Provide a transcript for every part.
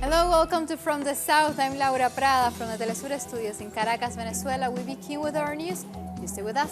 Hello, welcome to From the South. I'm Laura Prada from the Telesur Studios in Caracas, Venezuela. We begin with our news. You stay with us.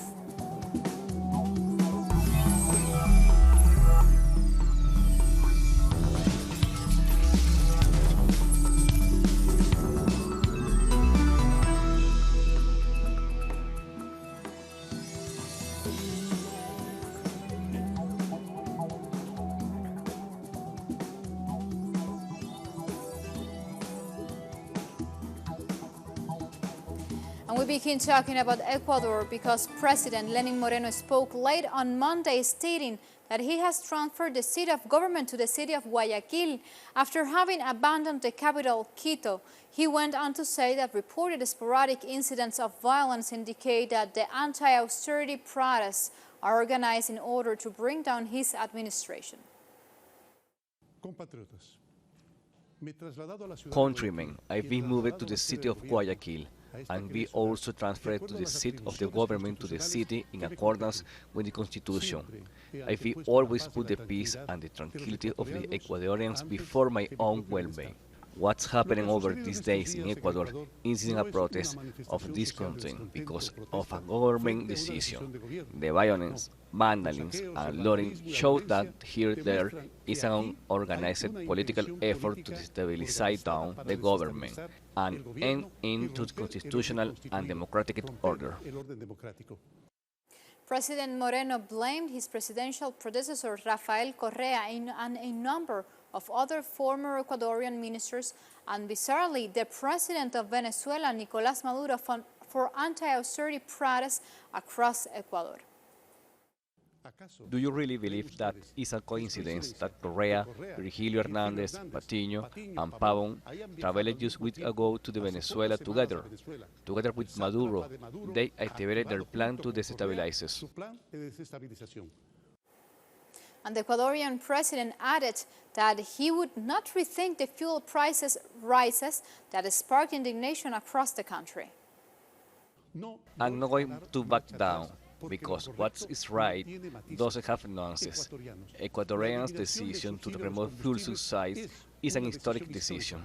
And we begin talking about Ecuador because President Lenin Moreno spoke late on Monday stating that he has transferred the seat of government to the city of Guayaquil after having abandoned the capital, Quito. He went on to say that reported sporadic incidents of violence indicate that the anti-austerity protests are organized in order to bring down his administration. Countrymen, I've been moved to the city of Guayaquil, and we also transferred to the seat of the government to the city in accordance with the Constitution. I will always put the peace and the tranquility of the Ecuadorians before my own well-being. What's happening over these days in Ecuador is in a protest of discontent because of a government decision. The violence, vandalism, and looting show that here there is an organized political effort to destabilize down the government and end into constitutional and democratic order. President Moreno blamed his presidential predecessor Rafael Correa and a number of other former Ecuadorian ministers, and bizarrely, the president of Venezuela, Nicolás Maduro, for anti-austerity protests across Ecuador. Do you really believe that it's a coincidence that Correa, Virgilio Hernández, Patiño, and Pavón traveled just weeks ago to Venezuela together? Together with Maduro, they activated their plan to destabilize us. And the Ecuadorian president added that he would not rethink the fuel prices rises that sparked indignation across the country. I'm not going to back down, because what is right doesn't have nuances. Ecuadorians' decision to remove fuel subsidies is an historic decision.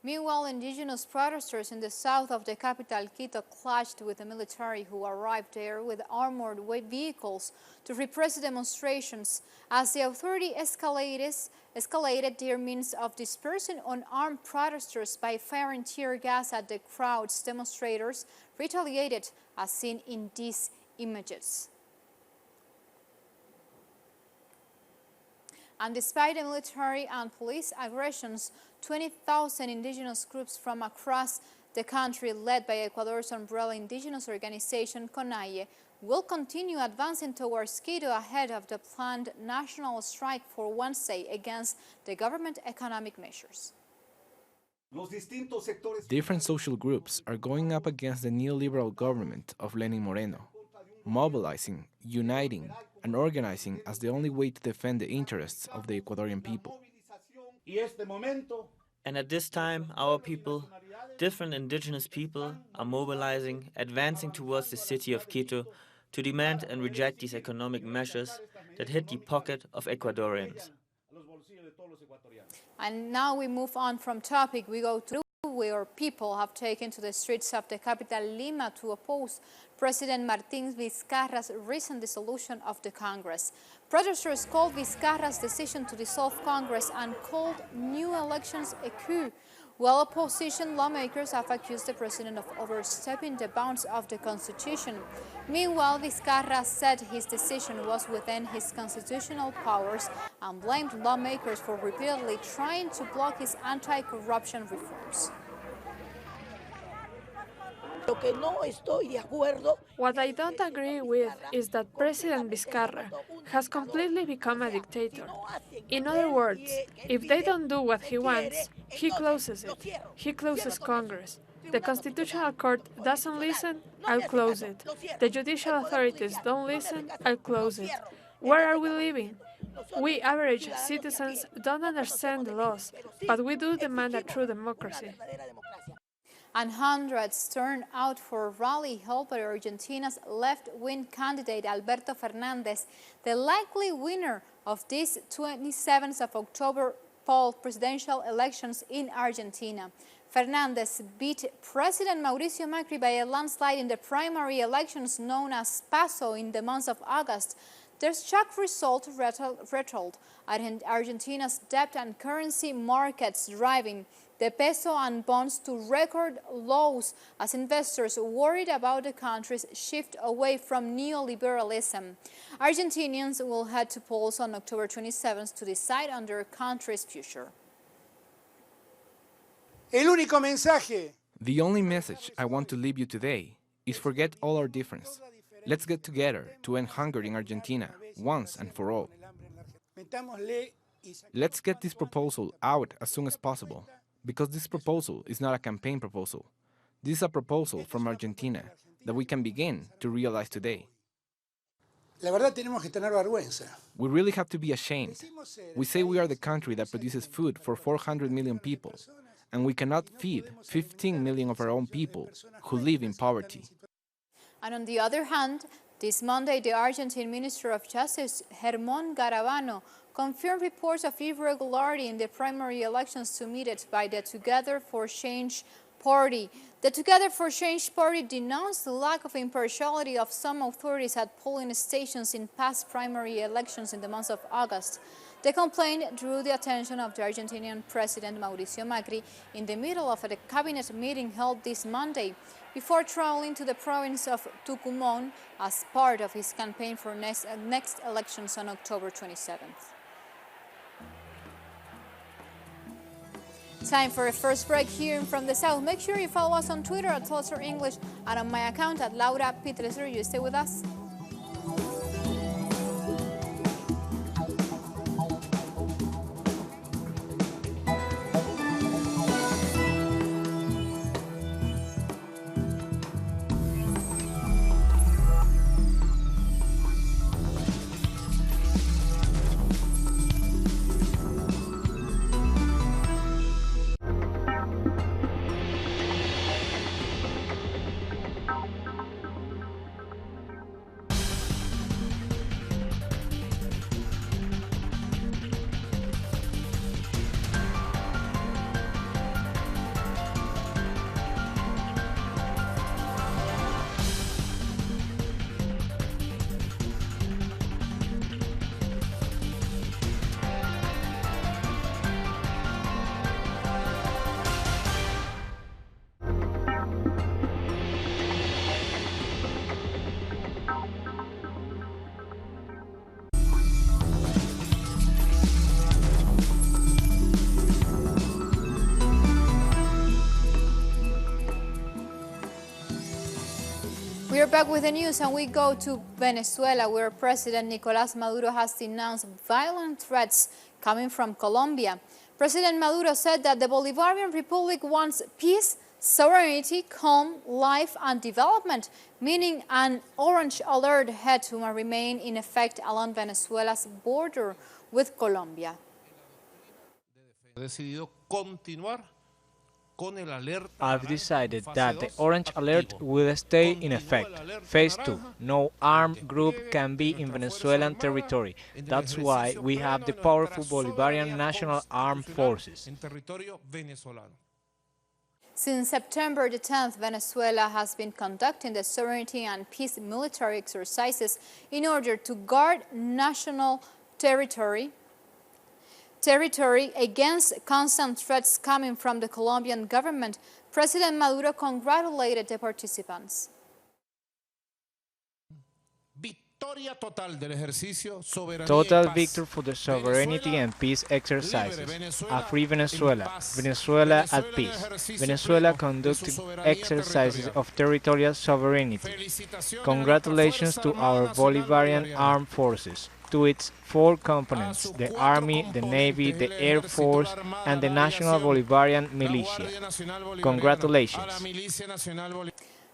Meanwhile, indigenous protesters in the south of the capital, Quito, clashed with the military who arrived there with armored vehicles to repress demonstrations as the authority escalated their means of dispersing unarmed protesters by firing tear gas at the crowds. Demonstrators retaliated as seen in these images. And despite the military and police aggressions, 20,000 indigenous groups from across the country, led by Ecuador's umbrella indigenous organization, CONAIE, will continue advancing towards Quito ahead of the planned national strike for Wednesday against the government economic measures. Different social groups are going up against the neoliberal government of Lenin Moreno, mobilizing, uniting, and organizing as the only way to defend the interests of the Ecuadorian people. And at this time, our people, different indigenous people, are mobilizing, advancing towards the city of Quito to demand and reject these economic measures that hit the pocket of Ecuadorians. And now we move on from topic. We go to where people have taken to the streets of the capital, Lima, to oppose President Martín Vizcarra's recent dissolution of the Congress. Protesters called Vizcarra's decision to dissolve Congress and called new elections a coup, while opposition lawmakers have accused the president of overstepping the bounds of the Constitution. Meanwhile, Vizcarra said his decision was within his constitutional powers and blamed lawmakers for repeatedly trying to block his anti-corruption reforms. What I don't agree with is that President Vizcarra has completely become a dictator. In other words, if they don't do what he wants, he closes it. He closes Congress. The Constitutional Court doesn't listen, I'll close it. The judicial authorities don't listen, I'll close it. Where are we living? We average citizens don't understand the laws, but we do demand a true democracy. And hundreds turned out for a rally held by Argentina's left-wing candidate Alberto Fernández, the likely winner of this 27th of October presidential elections in Argentina. Fernandez beat President Mauricio Macri by a landslide in the primary elections known as PASO in the month of August. The shock result rattled Argentina's debt and currency markets, driving the peso and bonds to record lows as investors worried about the country's shift away from neoliberalism. Argentinians will head to polls on October 27th to decide on their country's future. El único mensaje. The only message I want to leave you today is forget all our difference. Let's get together to end hunger in Argentina once and for all. Let's get this proposal out as soon as possible, because this proposal is not a campaign proposal. This is a proposal from Argentina that we can begin to realize today. La verdad tenemos que tener vergüenza. We really have to be ashamed. We say we are the country that produces food for 400 million people, and we cannot feed 15 million of our own people who live in poverty. And on the other hand, this Monday, the Argentine Minister of Justice, Germán Garabano, confirmed reports of irregularity in the primary elections submitted by the Together for Change Party. The Together for Change Party denounced the lack of impartiality of some authorities at polling stations in past primary elections in the month of August. The complaint drew the attention of the Argentinian President Mauricio Macri in the middle of a cabinet meeting held this Monday, before traveling to the province of Tucumán as part of his campaign for next elections on October 27th. Time for a first break here from the South. Make sure you follow us on Twitter at Tulsa English and on my account at Laura P3. You stay with us. We are back with the news, and we go to Venezuela, where President Nicolás Maduro has denounced violent threats coming from Colombia. President Maduro said that the Bolivarian Republic wants peace, sovereignty, calm, life, and development, meaning an orange alert had to remain in effect along Venezuela's border with Colombia. I've decided that the orange alert will stay in effect. Phase 2. No armed group can be in Venezuelan territory. That's why we have the powerful Bolivarian National Armed Forces. Since September the 10th, Venezuela has been conducting the sovereignty and peace military exercises in order to guard national territory against constant threats coming from the Colombian government. President Maduro congratulated the participants. Total victory for the sovereignty and peace exercises. A free Venezuela. Venezuela at peace. Venezuela conducting exercises of territorial sovereignty. Congratulations to our Bolivarian armed forces, to its 4 components, the Army, the Navy, the Air Force, and the National Bolivarian Militia. Congratulations.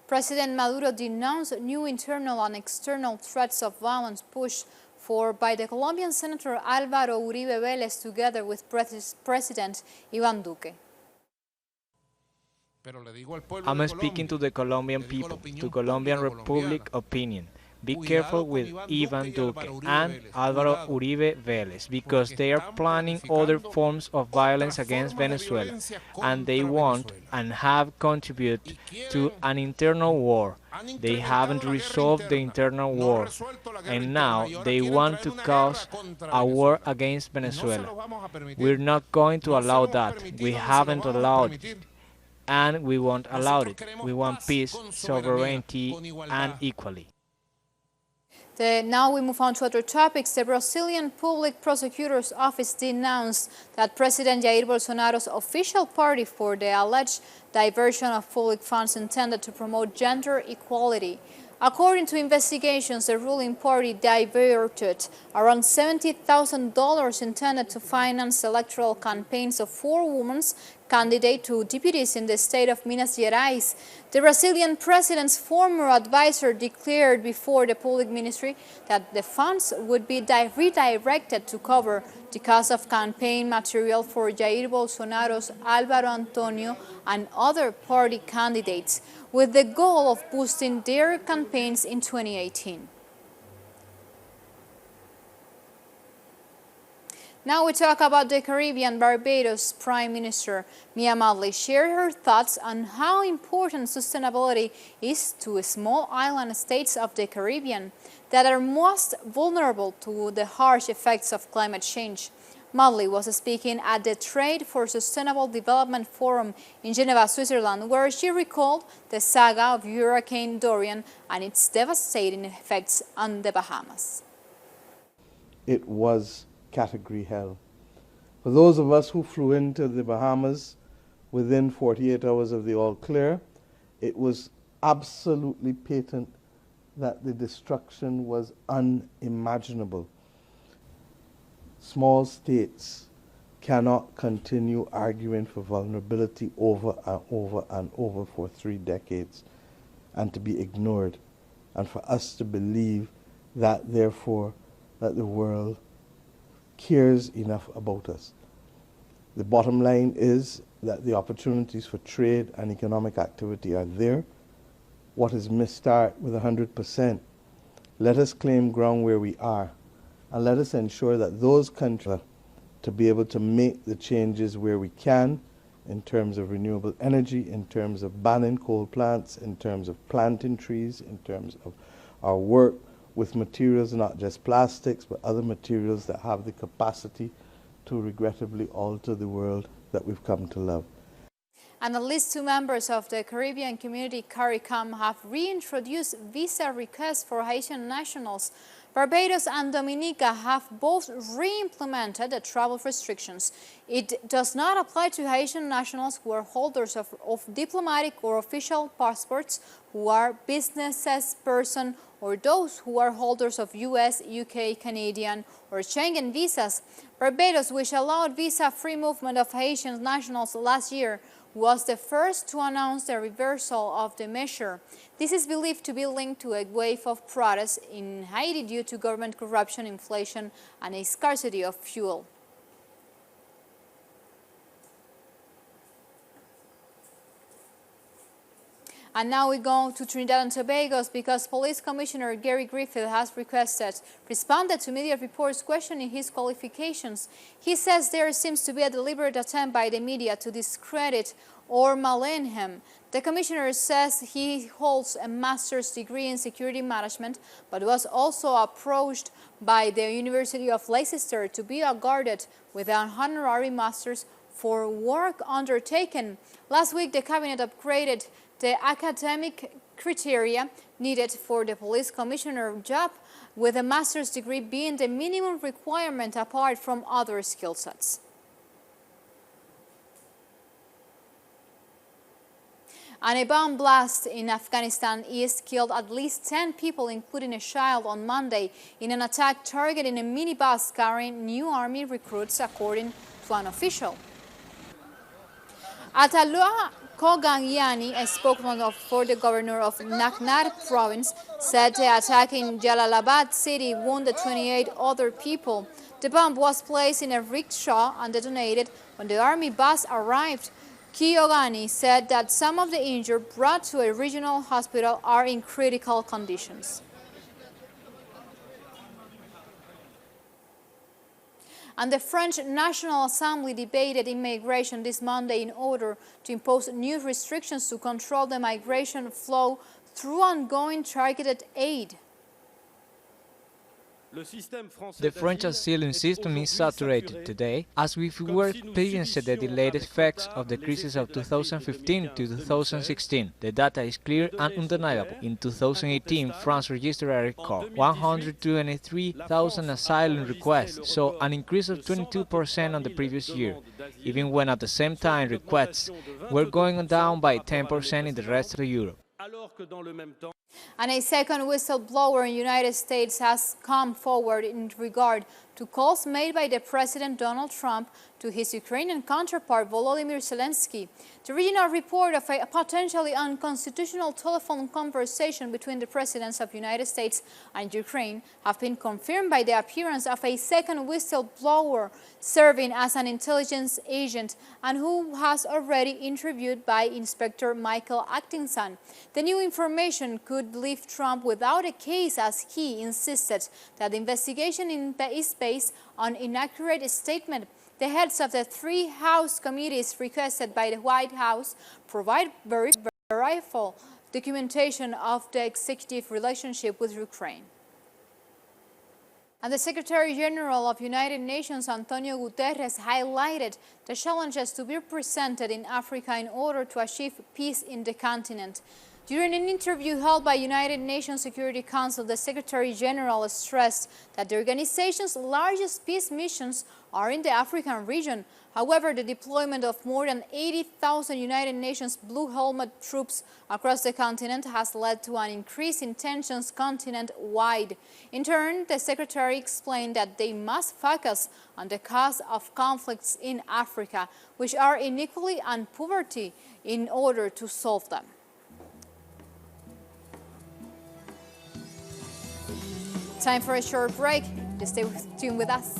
President Maduro denounced new internal and external threats of violence pushed for by the Colombian Senator Álvaro Uribe Vélez together with President Iván Duque. I'm speaking to the Colombian people, to Colombian Republic opinion. Be careful with Ivan Duque and Álvaro Uribe Vélez, because they are planning other forms of violence against Venezuela, and they want and have contributed to an internal war. They haven't resolved the internal war, and now they want to cause a war against Venezuela. We're not going to allow that. We haven't allowed it, and we won't allow it. We want peace, sovereignty, and equality. Now we move on to other topics. The Brazilian Public Prosecutor's Office denounced that President Jair Bolsonaro's official party for the alleged diversion of public funds intended to promote gender equality. According to investigations, the ruling party diverted around $70,000 intended to finance electoral campaigns of 4 women's candidates to deputies in the state of Minas Gerais. The Brazilian president's former advisor declared before the public ministry that the funds would be redirected to cover the cost of campaign material for Jair Bolsonaro's Álvaro Antonio and other party candidates, with the goal of boosting their campaigns in 2018. Now we talk about the Caribbean. Barbados Prime Minister Mia Mottley shared her thoughts on how important sustainability is to small island states of the Caribbean that are most vulnerable to the harsh effects of climate change. Mottley was speaking at the Trade for Sustainable Development Forum in Geneva, Switzerland, where she recalled the saga of Hurricane Dorian and its devastating effects on the Bahamas. It was category hell. For those of us who flew into the Bahamas within 48 hours of the all clear, it was absolutely patent that the destruction was unimaginable. Small states cannot continue arguing for vulnerability over and over and over for 3 decades and to be ignored, and for us to believe that therefore that the world cares enough about us. The bottom line is that the opportunities for trade and economic activity are there. What is missed out with 100%? Let us claim ground where we are, and let us ensure that those countries to be able to make the changes where we can in terms of renewable energy, in terms of banning coal plants, in terms of planting trees, in terms of our work with materials, not just plastics, but other materials that have the capacity to regrettably alter the world that we've come to love. And at least 2 members of the Caribbean community, CARICOM, have reintroduced visa requests for Haitian nationals. Barbados and Dominica have both re-implemented the travel restrictions. It does not apply to Haitian nationals who are holders of diplomatic or official passports, who are business persons, or those who are holders of US, UK, Canadian, or Schengen visas. Barbados, which allowed visa-free movement of Haitian nationals last year, was the first to announce the reversal of the measure. This is believed to be linked to a wave of protests in Haiti due to government corruption, inflation, and a scarcity of fuel. And now we go to Trinidad and Tobago because Police Commissioner Gary Griffith has responded to media reports questioning his qualifications. He says there seems to be a deliberate attempt by the media to discredit or malign him. The commissioner says he holds a master's degree in security management, but was also approached by the University of Leicester to be awarded with an honorary master's for work undertaken. Last week, the cabinet upgraded the academic criteria needed for the police commissioner job, with a master's degree being the minimum requirement apart from other skill sets. And a bomb blast in Afghanistan East killed at least 10 people, including a child, on Monday in an attack targeting a minibus carrying new army recruits, according to an official. Atalua Kogangiani, a spokesman for the governor of Naknar province, said the attack in Jalalabad city wounded 28 other people. The bomb was placed in a rickshaw and detonated when the army bus arrived. Kiogani said that some of the injured brought to a regional hospital are in critical conditions. And the French National Assembly debated immigration this Monday in order to impose new restrictions to control the migration flow through ongoing targeted aid. The French asylum system is saturated today, as if we were experiencing the delayed effects of the crisis of 2015 to 2016. The data is clear and undeniable. In 2018, France registered a record 123,000 asylum requests, so an increase of 22% on the previous year, even when at the same time requests were going down by 10% in the rest of Europe. And a second whistleblower in the United States has come forward in regard to calls made by the President Donald Trump to his Ukrainian counterpart Volodymyr Zelensky. The original report of a potentially unconstitutional telephone conversation between the presidents of the United States and Ukraine have been confirmed by the appearance of a second whistleblower serving as an intelligence agent and who has already interviewed by Inspector Michael Atkinson. The new information could leave Trump without a case, as he insisted that the investigation is based on inaccurate statement. The heads of the three House committees requested by the White House provide verifiable documentation of the executive relationship with Ukraine. And the Secretary General of United Nations, Antonio Guterres, highlighted the challenges to be presented in Africa in order to achieve peace in the continent. During an interview held by United Nations Security Council, the Secretary General stressed that the organization's largest peace missions are in the African region. However, the deployment of more than 80,000 United Nations Blue Helmet troops across the continent has led to an increase in tensions continent-wide. In turn, the Secretary explained that they must focus on the cause of conflicts in Africa, which are inequality and poverty, in order to solve them. Time for a short break. Just stay tuned with us.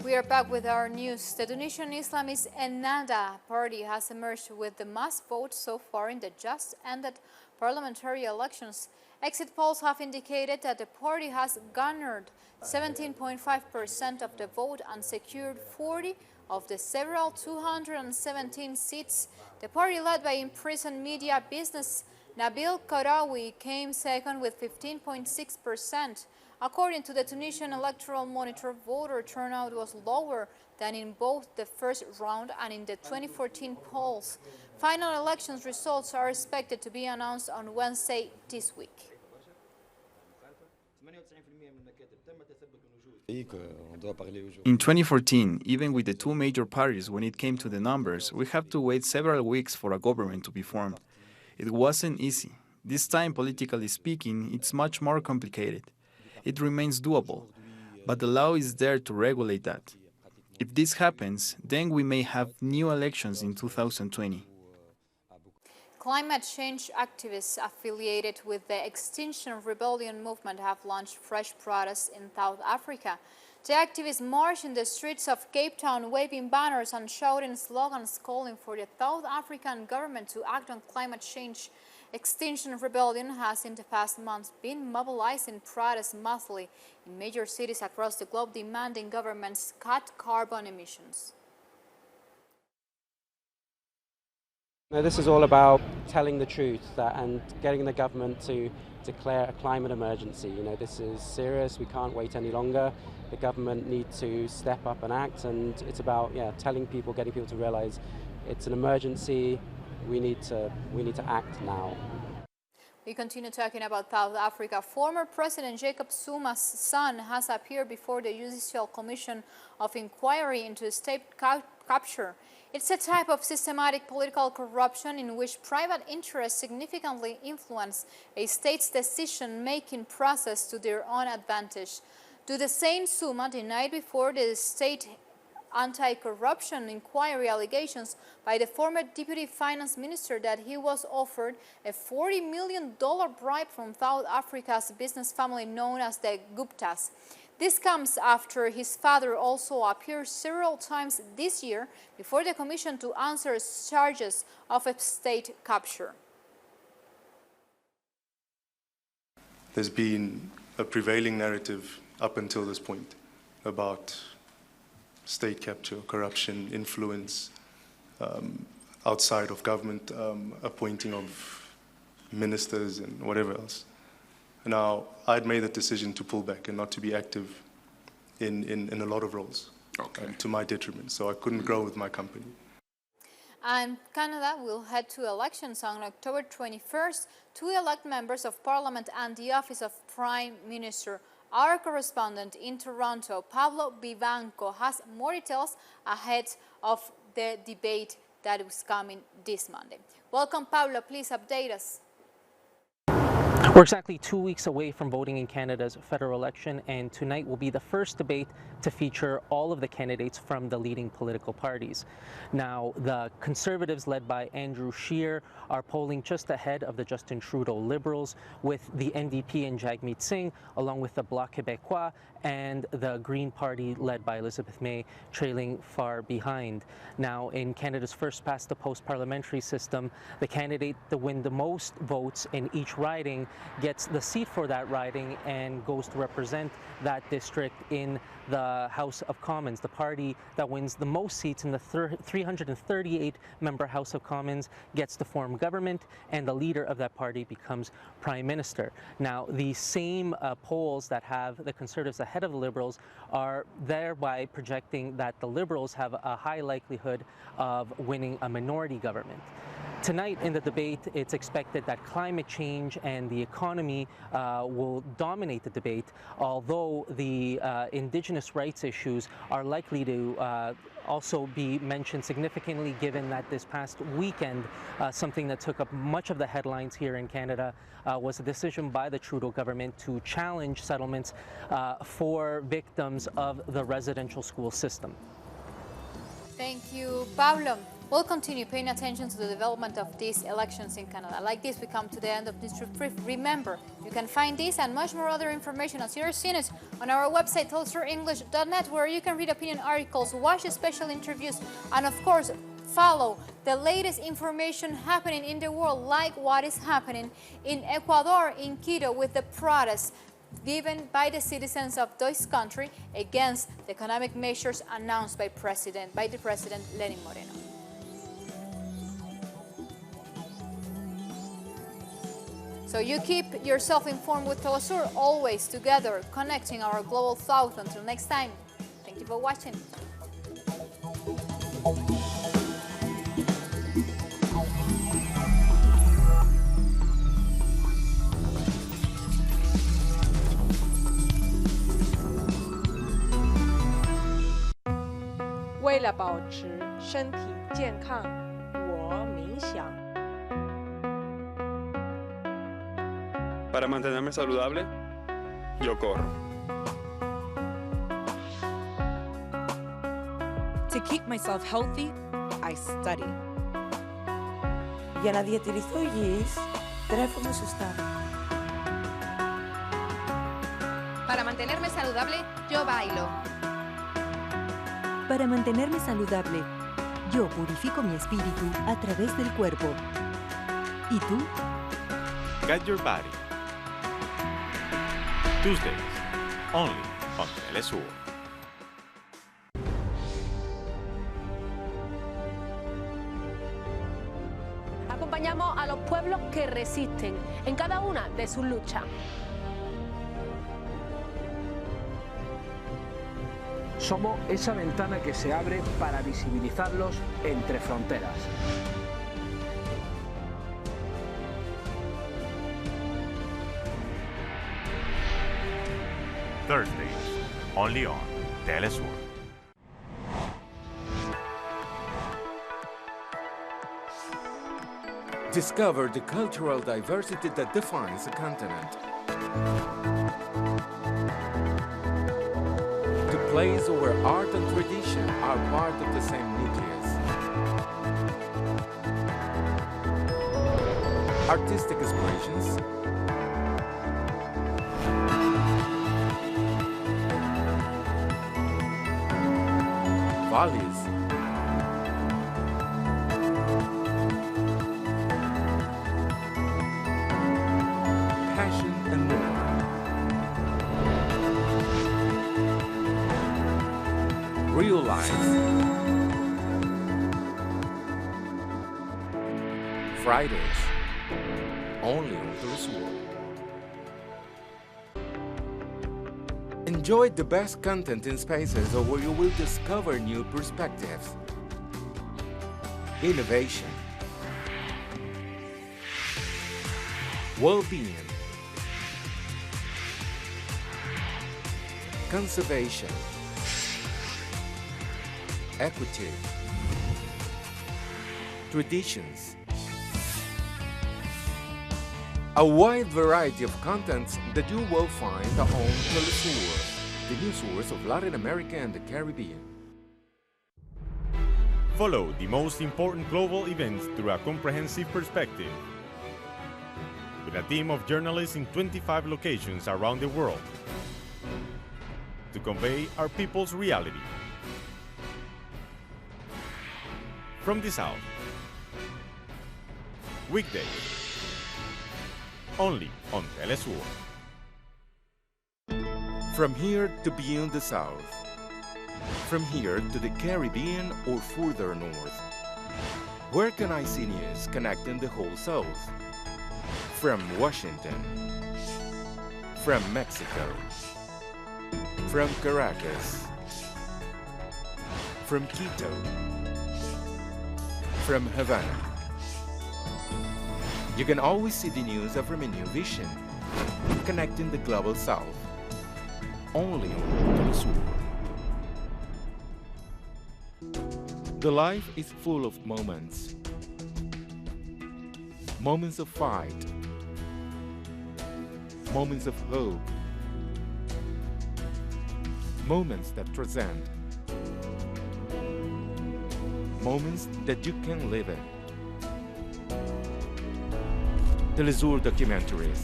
We are back with our news. The Tunisian Islamist Ennahda party has emerged with the most votes so far in the just-ended parliamentary elections. Exit polls have indicated that the party has garnered 17.5% of the vote and secured 40 of the several 217 seats. The party, led by imprisoned media business Nabil Karoui, came second with 15.6%. According to the Tunisian Electoral Monitor, voter turnout was lower than in both the first round and in the 2014 polls. Final elections results are expected to be announced on Wednesday this week. In 2014, even with the two major parties, when it came to the numbers, we had to wait several weeks for a government to be formed. It wasn't easy. This time, politically speaking, it's much more complicated. It remains doable, but the law is there to regulate that. If this happens, then we may have new elections in 2020. Climate change activists affiliated with the Extinction Rebellion movement have launched fresh protests in South Africa. The activists marched in the streets of Cape Town, waving banners and shouting slogans calling for the South African government to act on climate change. Extinction Rebellion has in the past months been mobilizing protests monthly in major cities across the globe, demanding governments cut carbon emissions. No, this is all about telling the truth and getting the government to declare a climate emergency. This is serious. We can't wait any longer. The government needs to step up and act, and it's about telling people, getting people to realize it's an emergency. We need to act now. We continue talking about South Africa. Former President Jacob Zuma's son has appeared before the Judicial Commission of Inquiry into State Capture. It's a type of systematic political corruption in which private interests significantly influence a state's decision-making process to their own advantage. To the same Zuma denied before the state anti-corruption inquiry allegations by the former deputy finance minister that he was offered a $40 million bribe from South Africa's business family known as the Guptas. This comes after his father also appeared several times this year before the commission to answer charges of state capture. There's been a prevailing narrative up until this point about state capture, corruption, influence, outside of government, appointing of ministers and whatever else. Now, I'd made the decision to pull back and not to be active in a lot of roles, to my detriment, so I couldn't grow with my company. And Canada will head to elections on October 21st to elect members of Parliament and the Office of Prime Minister. Our correspondent in Toronto, Pablo Vivanco, has more details ahead of the debate that is coming this Monday. Welcome, Pablo. Please update us. We're exactly 2 weeks away from voting in Canada's federal election, and tonight will be the first debate to feature all of the candidates from the leading political parties. Now, the Conservatives, led by Andrew Scheer, are polling just ahead of the Justin Trudeau Liberals, with the NDP and Jagmeet Singh, along with the Bloc Québécois and the Green Party, led by Elizabeth May, trailing far behind. Now, in Canada's first past the post parliamentary system, the candidate to win the most votes in each riding gets the seat for that riding and goes to represent that district in the House of Commons. The party that wins the most seats in the 338-member House of Commons gets to form government, and the leader of that party becomes Prime Minister. Now, the same polls that have the Conservatives ahead of the Liberals are thereby projecting that the Liberals have a high likelihood of winning a minority government. Tonight in the debate, it's expected that climate change and the economy will dominate the debate, although the indigenous rights issues are likely to also be mentioned significantly, given that this past weekend, something that took up much of the headlines here in Canada was a decision by the Trudeau government to challenge settlements for victims of the residential school system. Thank you, Pablo. We'll continue paying attention to the development of these elections in Canada. Like this, we come to the end of this brief. Remember, you can find this and much more other information as you're seeing it on our website, tulsaenglish.net, where you can read opinion articles, watch special interviews, and of course, follow the latest information happening in the world, like what is happening in Ecuador, in Quito, with the protests given by the citizens of this country against the economic measures announced by the President Lenin Moreno. So you keep yourself informed with Telesur, always together, connecting our global south. Until next time, thank you for watching. Para mantenerme saludable, yo corro. To keep myself healthy, I study. Για να διατηρηθώ υγιής, τρέφομαι σωστά. Para mantenerme saludable, yo bailo. Para mantenerme saludable, yo purifico mi espíritu a través del cuerpo. ¿Y tú? Get your body. Tuesdays, only on Telesur. pueblos que resisten en cada una de sus luchas. Somos esa ventana que se abre para visibilizarlos entre fronteras. Thursdays, only on Telesur. Discover the cultural diversity that defines a continent. The place where art and tradition are part of the same nucleus. Artistic expressions, values, passion, and more. Real life. Fridays, only on Telesur. Enjoy the best content in spaces where you will discover new perspectives, innovation, well-being, conservation, equity, traditions, a wide variety of contents that you will find on Telesur, the news source of Latin America and the Caribbean. Follow the most important global events through a comprehensive perspective. With a team of journalists in 25 locations around the world to convey our people's reality. From the South. Weekdays. Only on Telesur. From here to beyond the South. From here to the Caribbean or further north. Where can I see news connecting the whole South? From Washington. From Mexico. From Caracas. From Quito. From Havana. You can always see the news from a new vision, connecting the global South, only on Telesur. The life is full of moments. Moments of fight. Moments of hope. Moments that transcend. Moments that you can live in. Telesur documentaries.